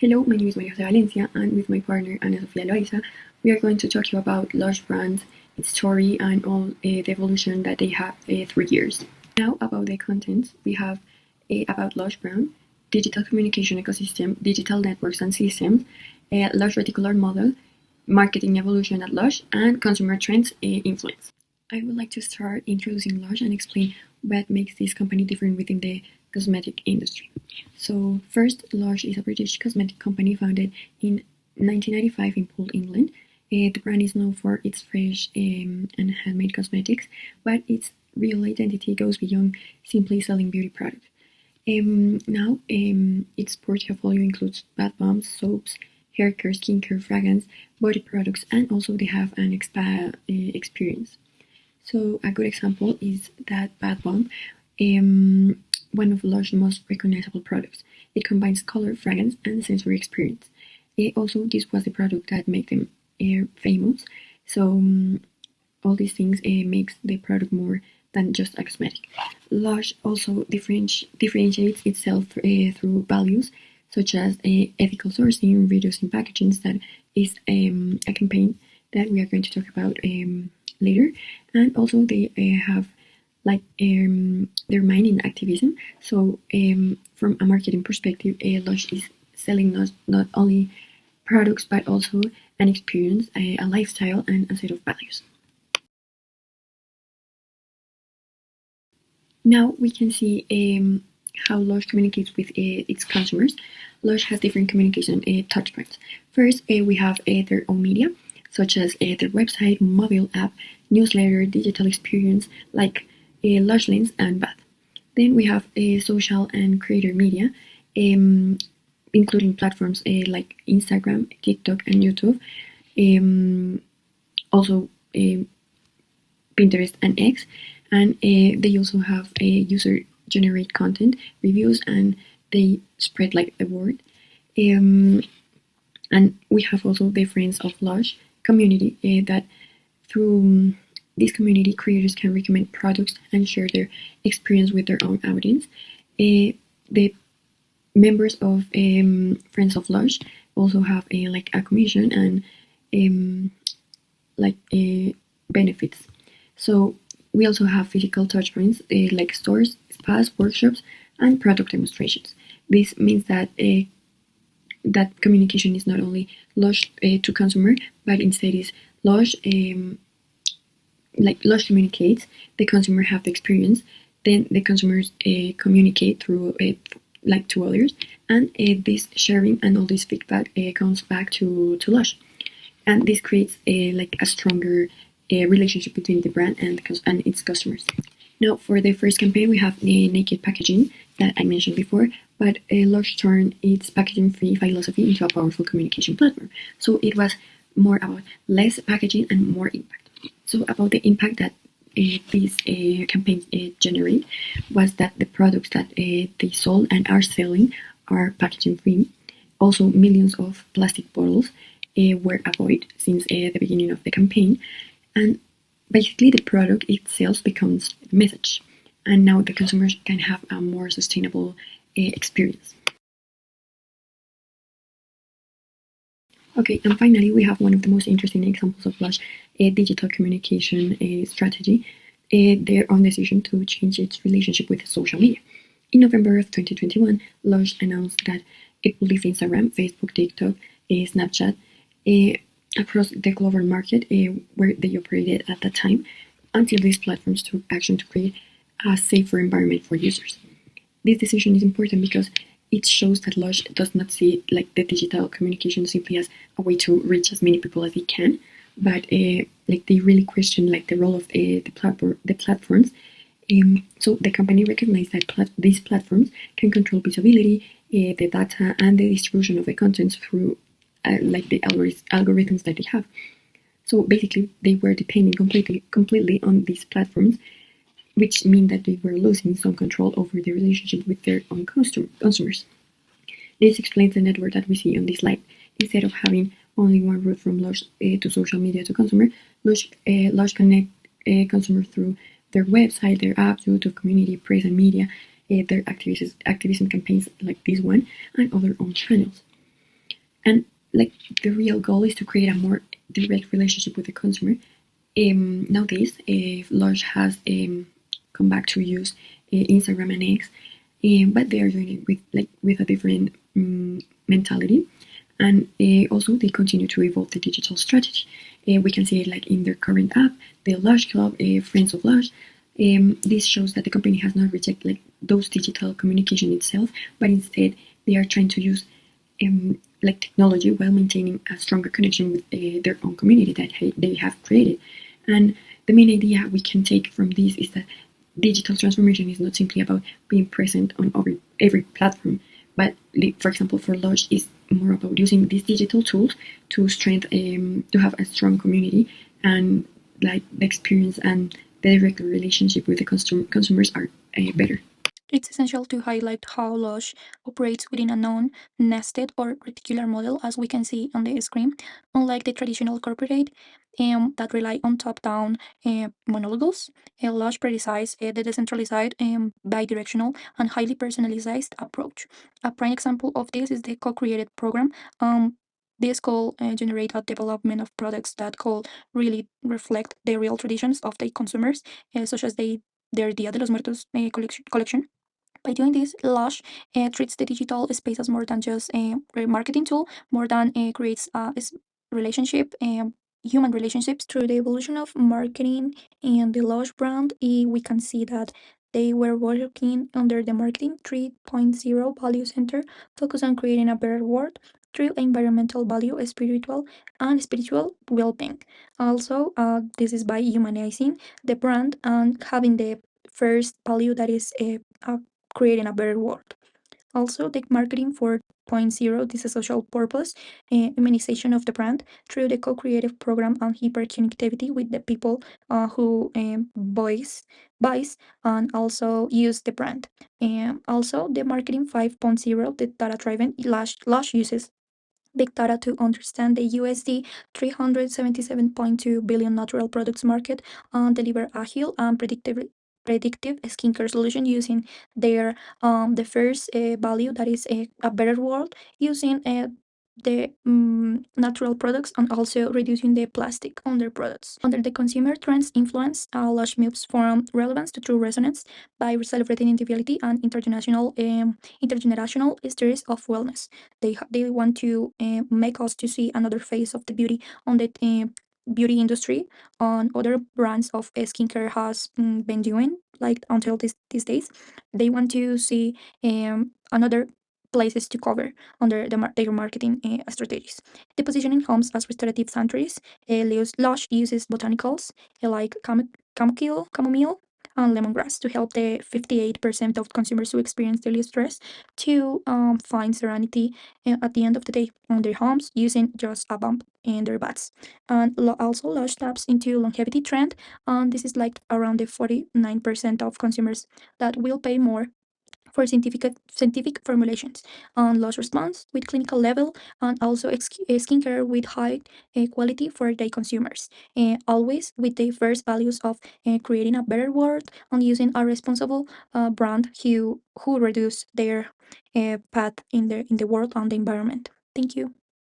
Hello, my name is Maria Jose Valencia, and with my partner Ana Sofia Loaiza, we are going to talk to you about LUSH brand, its story, and all the evolution that they have through years. Now, about the content, we have about LUSH brand, digital communication ecosystem, digital networks and systems, LUSH reticular model, marketing evolution at LUSH, and consumer trends influence. I would like to start introducing LUSH and explain what makes this company different within the cosmetic industry. So first, LUSH is a British cosmetic company founded in 1995 in Poole, England. The brand is known for its fresh and handmade cosmetics, but its real identity goes beyond simply selling beauty products. Now, its portfolio includes bath bombs, soaps, hair care, skincare, fragrance, body products, and also they have an spa experience. So a good example is that bath bomb, one of LUSH's most recognizable products. It combines color, fragrance, and sensory experience. Also, this was the product that made them famous. So all these things makes the product more than just a cosmetic. LUSH also differentiates itself through values such as ethical sourcing, reducing packaging. That is a campaign that we are going to talk about later. And also they have like their mining activism. So from a marketing perspective, LUSH is selling not only products but also an experience, a lifestyle, and a set of values. Now we can see how LUSH communicates with its consumers. LUSH has different communication touchpoints. First, we have their own media, such as their website, mobile app, newsletter, digital experience like LUSH Lens and Bath. Then we have social and creator media, including platforms like Instagram, TikTok, and YouTube. Also Pinterest and X. And they also have a user-generated content, reviews, and they spread like the word. And we have also the Friends of LUSH community that through this community, creators can recommend products and share their experience with their own audience. The members of Friends of LUSH also have like a commission and benefits. So we also have physical touchpoints like stores, spas, workshops, and product demonstrations. This means that that communication is not only LUSH to consumer, but instead is LUSH like LUSH communicates, the consumer have the experience, then the consumers communicate through like to others, and this sharing and all this feedback comes back to LUSH, and this creates like a stronger relationship between the brand and its customers. Now, for the first campaign, we have the naked packaging that I mentioned before, but LUSH turned its packaging-free philosophy into a powerful communication platform. So it was more about less packaging and more impact. So about the impact that these campaigns generate was that the products that they sold and are selling are packaging-free. Also, millions of plastic bottles were avoided since the beginning of the campaign. And basically the product itself becomes the message, and now the consumers can have a more sustainable experience. Okay, and finally we have one of the most interesting examples of LUSH digital communication strategy, their own decision to change its relationship with social media. In November of 2021, LUSH announced that it will leave Instagram, Facebook, TikTok, Snapchat, across the global market where they operated at that time, until these platforms took action to create a safer environment for users. This decision is important because it shows that LUSH does not see like the digital communication simply as a way to reach as many people as it can, but like they really question like the role of the platforms. So the company recognized that these platforms can control visibility, the data, and the distribution of the content through like the algorithms that they have. So basically, they were depending completely on these platforms, which mean that they were losing some control over the relationship with their own consumers. This explains the network that we see on this slide. Instead of having only one route from LUSH to social media to consumer, LUSH connect consumers through their website, their apps, YouTube community, press and media, their activism campaigns like this one, and other own channels. And like the real goal is to create a more direct relationship with the consumer. Nowadays, Lush has come back to use Instagram and X, but they are doing it with a different mentality, and also they continue to evolve the digital strategy. We can see it like in their current app, the Lush Club, Friends of Lush. This shows that the company has not rejected like those digital communication itself, but instead they are trying to use like technology while maintaining a stronger connection with their own community that they have created. And the main idea we can take from this is that digital transformation is not simply about being present on every platform, but for example, for Lush, is more about using these digital tools to strengthen, to have a strong community, and like the experience and the direct relationship with the consumers are better. It's essential to highlight how LUSH operates within a non-nested or reticular model, as we can see on the screen. Unlike the traditional corporate that rely on top-down monologues, LUSH prioritizes the decentralized, bidirectional, and highly personalized approach. A prime example of this is the co-created program. This could generate a development of products that could really reflect the real traditions of the consumers, such as their Dia de los Muertos collection. By doing this, Lush treats the digital space as more than just a marketing tool, more than creates a relationship, human relationships. Through the evolution of marketing and the Lush brand, we can see that they were working under the marketing 3.0 value center, focused on creating a better world through environmental value, spiritual well-being. Also, this is by humanizing the brand and having the first value that is a creating a better world. Also, the marketing 4.0, this is social purpose, humanization of the brand through the co-creative program and hyper-connectivity with the people who buys and also use the brand. Also, the marketing 5.0, the data-driven Lush uses big data to understand the USD 377.2 billion natural products market and deliver agile and predictive skincare solution using their the first value that is a better world using the natural products and also reducing the plastic on their products. Under the consumer trends influence, Lush moves from relevance to true resonance by celebrating individuality and intergenerational stories of wellness. They want to make us to see another face of the beauty on the beauty industry on other brands of skincare has been doing like until these days. They want to see another places to cover under their marketing strategies. The positioning homes as restorative sanctuaries. Lush uses botanicals like chamomile and lemongrass to help the 58% of consumers who experience daily stress to find serenity at the end of the day on their homes using just a bump in their baths. And also Lush taps into longevity trend, and this is like around the 49% of consumers that will pay more for scientific formulations and loss response with clinical level and also skincare with high quality for the consumers. Always with the first values of creating a better world and using a responsible brand who reduce their path in the world and the environment. Thank you.